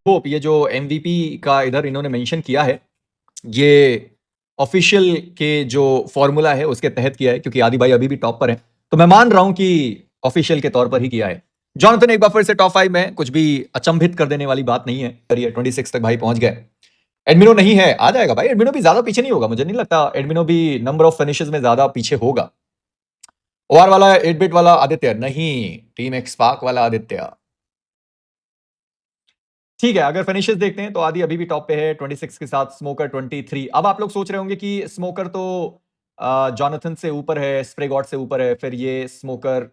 Hope ये जो MVP का इधर इन्होंने मेंशन किया है, ये ऑफिशियल के जो फॉर्मूला है उसके तहत किया है, क्योंकि आदि भाई अभी भी टॉप पर है, तो मैं मान रहा हूं कि ऑफिशियल के तौर पर ही किया है। जॉनथन एक बार फिर से टॉप 5 में, कुछ भी अचंभित कर देने वाली बात नहीं है। 26 तक भाई पहुंच गए। एडमिनो नहीं है, आ जाएगा भाई। एडमिनो भी ज्यादा पीछे नहीं होगा, मुझे नहीं लगता एडमिनो भी नंबर ऑफ फिनिशेस में ज्यादा पीछे होगा। ओआर वाला 8 बिट वाला आदित्य नहीं, टीम एक्स पार्क वाला आदित्य। ठीक है, अगर फिनिशेस देखते हैं तो आदि अभी भी टॉप पे है 26 के साथ, स्मोकर 23। अब आप लोग सोच रहे होंगे कि स्मोकर तो जॉनथन से ऊपर है, स्प्रे गॉड से ऊपर है, फिर ये स्मोकर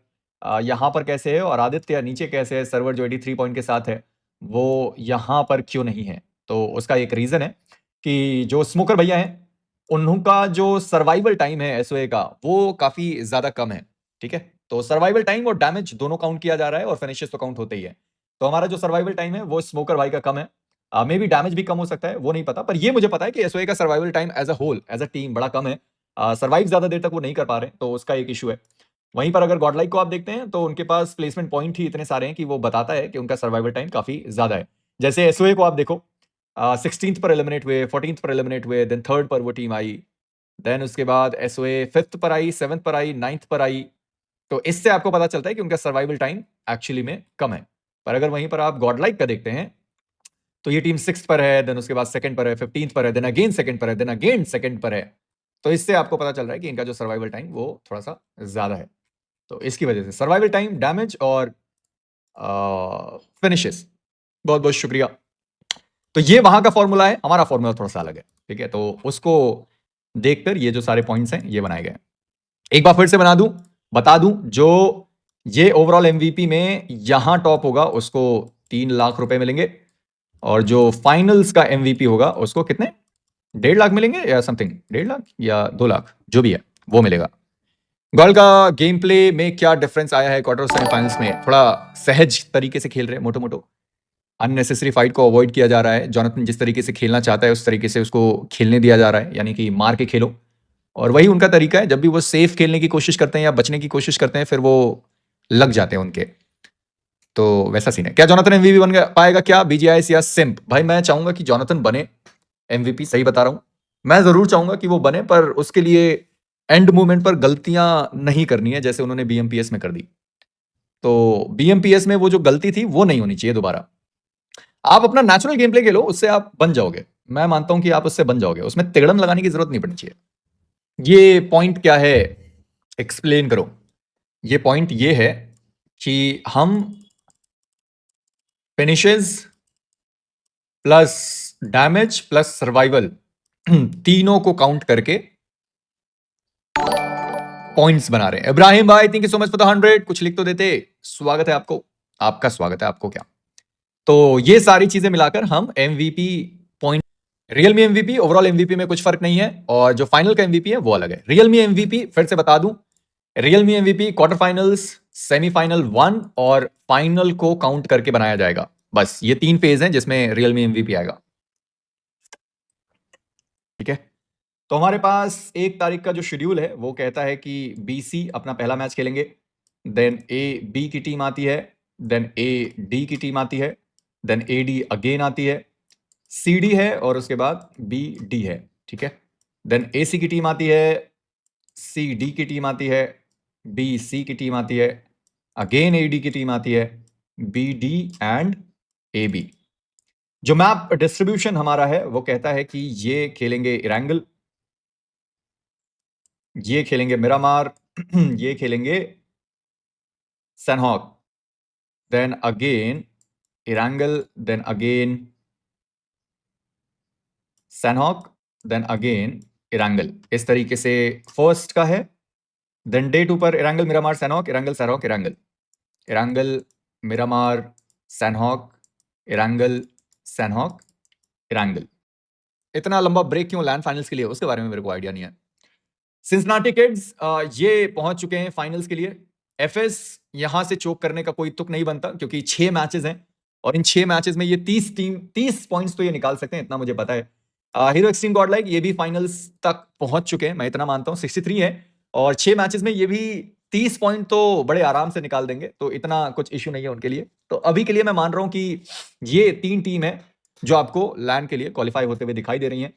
यहां पर कैसे है और आदित्य नीचे कैसे है? सर्वर जो 83 पॉइंट के साथ है वो यहां पर क्यों नहीं है? तो उसका एक रीजन है कि जो स्मोकर भैया हैं उनका जो सर्वाइवल टाइम है एसओए का वो काफी ज्यादा कम है। ठीक है, तो सर्वाइवल टाइम और डैमेज दोनों काउंट किया जा रहा है और फिनिशेस तो काउंट होते ही है। तो हमारा जो सर्वाइवल टाइम है वो स्मोकर भाई का कम है। मे बी डैमेज भी कम हो सकता है, वो नहीं पता, पर ये मुझे पता है कि एसओए का survival time as a whole, as a team बड़ा कम है। सर्वाइव ज्यादा देर तक वो नहीं कर पा रहे, तो उसका एक इशू है। वहीं पर अगर गॉडलाइक को आप देखते हैं तो उनके पास प्लेसमेंट पॉइंट ही इतने सारे हैं कि वो बताता है कि उनका सर्वाइवल टाइम काफी ज्यादा है। जैसे एसओए को आप देखो, 16th पर एलिमिनेट हुए, 14th पर एलिमिनेट हुए, देन 3rd पर वो टीम आई, देन उसके बाद एसओए 5th पर आई, 7th पर आई, 9th पर आई। तो इससे आपको पता चलता है कि उनका सर्वाइवल टाइम एक्चुअली में कम है। पर अगर वहीं पर आप गॉडलाइक का देखते हैं तो ये टीम 6th पर है, देन उसके बाद 2nd पर है, 15th पर है, देन अगेन 2nd पर है, देन अगेन 2nd पर है। तो इससे आपको पता चल रहा है कि इनका जो सर्वाइवल टाइम वो थोड़ा सा ज्यादा है। तो इसकी वजह से सर्वाइवल टाइम, डैमेज और फिनिशेस। बहुत बहुत शुक्रिया। तो ये वहां का फॉर्मूला है, हमारा फॉर्मूला थोड़ा सा अलग है। ठीक है, तो उसको देखकर ये जो सारे पॉइंट्स हैं ये बनाए गए। एक बार फिर से बता दूं, जो ये ओवरऑल एमवीपी में यहां टॉप होगा उसको 3 लाख रुपए मिलेंगे, और जो फाइनल्स का एमवीपी होगा उसको कितने, 1.5 लाख मिलेंगे या समथिंग, 1.5 लाख या 2 लाख जो भी है वो मिलेगा। गॉल का गेम प्ले में क्या डिफरेंस आया है क्वार्टर सेमीफाइनल्स में? थोड़ा सहज तरीके से खेल रहे हैं, मोटो मोटो अननेसेसरी फाइट को अवॉइड किया जा रहा है। जॉनथन जिस तरीके से खेलना चाहता है उस तरीके से उसको खेलने दिया जा रहा है, यानी कि मार के खेलो। और वही उनका तरीका है, जब भी वो सेफ खेलने की कोशिश करते हैं या बचने की कोशिश करते हैं फिर वो लग जाते हैं उनके। तो वैसा सीन है। क्या जॉनथन एमवीपी बन पाएगा क्या, बीजीआईएस या सिंप? भाई मैं चाहूंगा कि जॉनथन बने एमवीपी, सही बता रहा हूं। मैं जरूर चाहूंगा कि वो बने, पर उसके लिए एंड मूवमेंट पर गलतियां नहीं करनी है जैसे उन्होंने बीएमपीएस में कर दी। तो बीएमपीएस में वो जो गलती थी वो नहीं होनी चाहिए दोबारा। आप अपना नेचुरल गेम प्ले खेलो, उससे आप बन जाओगे। मैं मानता हूं कि आप उससे बन जाओगे, उसमें तिगड़म लगाने की जरूरत नहीं पड़नी चाहिए। ये पॉइंट क्या है, एक्सप्लेन करो। ये पॉइंट ये है कि हम finishes plus damage plus survival तीनों को काउंट करके पॉइंट्स बना रहे हैं। इब्राहिम भाई thank you so much for the 100, कुछ लिख तो देते। स्वागत है आपको, आपका स्वागत है, आपको क्या। तो ये सारी चीजें मिलाकर हम MVP point, Realme MVP overall MVP में कुछ फर्क नहीं है, और जो फाइनल का एमवीपी है वो अलग है। रियलमी एमवीपी फिर से बता दूं, Realme MVP quarter finals, semifinal 1 और फाइनल को काउंट करके बनाया जाएगा। बस ये 3 फेज हैं जिसमें रियलमी एमवीपी आएगा। ठीक है, तो हमारे पास 1 तारीख का जो शेड्यूल है वो कहता है कि बीसी अपना पहला मैच खेलेंगे, देन ए बी की टीम आती है, देन ए डी की टीम आती है, देन ए डी अगेन आती है, सी डी है, और उसके बाद बी डी है। ठीक है, देन ए सी की टीम आती है, सी डी की टीम आती है, बी सी की टीम आती है, अगेन ए डी की टीम आती है, B D and A B. जो मैप डिस्ट्रीब्यूशन हमारा है वो कहता है कि ये खेलेंगे इरैंगल, ये खेलेंगे मिरामार, ये खेलेंगे Sanhok, then again Erangel, then again Sanhok, then again Erangel. इस तरीके से फर्स्ट का है। देन डे 2 पर Erangel Miramar Sanhok, Erangel Sanhok Erangel, Erangel Miramar Sanhok, Erangel Sanhok Erangel. इतना लंबा ब्रेक क्यों लैंड फाइनल्स के लिए, उसके बारे में मेरे को आइडिया नहीं है। सिंसिनाटी किड्स ये पहुंच चुके हैं फाइनल्स के लिए। एफएस यहां से चोक करने का कोई तुक नहीं बनता, क्योंकि 6 मैचेस हैं और इन 6 मैचेस में ये 30 पॉइंट्स तो ये निकाल सकते हैं, इतना मुझे पता है। हीरो एक्सट्रीम गॉडलाइक ये भी फाइनल्स तक पहुंच चुके हैं, मैं इतना मानता हूं। 63 है और 6 मैचेस में ये भी 30 पॉइंट तो बड़े आराम से निकाल देंगे, तो इतना कुछ इश्यू नहीं है उनके लिए। तो अभी के लिए मैं मान रहा हूं कि ये 3 टीम है जो आपको लैंड के लिए क्वालिफाई होते हुए दिखाई दे रही हैं।